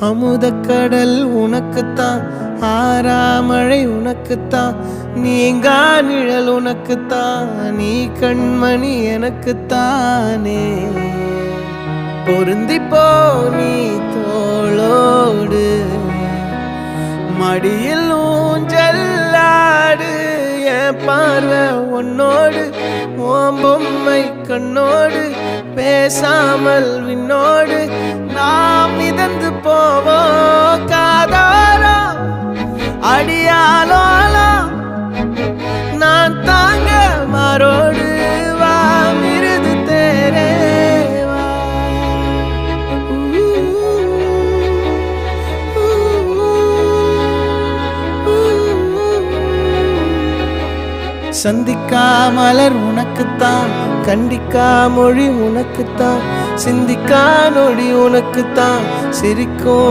அமுதக்கடல் உனக்குத்தான், ஆறாமழை உனக்குத்தான், நீங்கா நிழல் உனக்குத்தான், நீ கண்மணி எனக்குத்தானே. பொருந்திப்போ நீ தோளோடு, மடியில் ஊஞ்சல்லாடு, என் பார்வை உன்னோடு, ஓம் பொம்மை கண்ணோடு, பேசாமல் விண்ணோடு நாம் மிதந்து போவோம் காதாரோ அடியாலோலோ, நான் தாங்க மாறோடு வா மிருது தேரே வா. சந்திக்கா மலர் உனக்குத்தான், கண்டிக்கா மொழி உனக்குத்தான், சிந்திக்கா நொடி உனக்குத்தான், சிரிக்கும்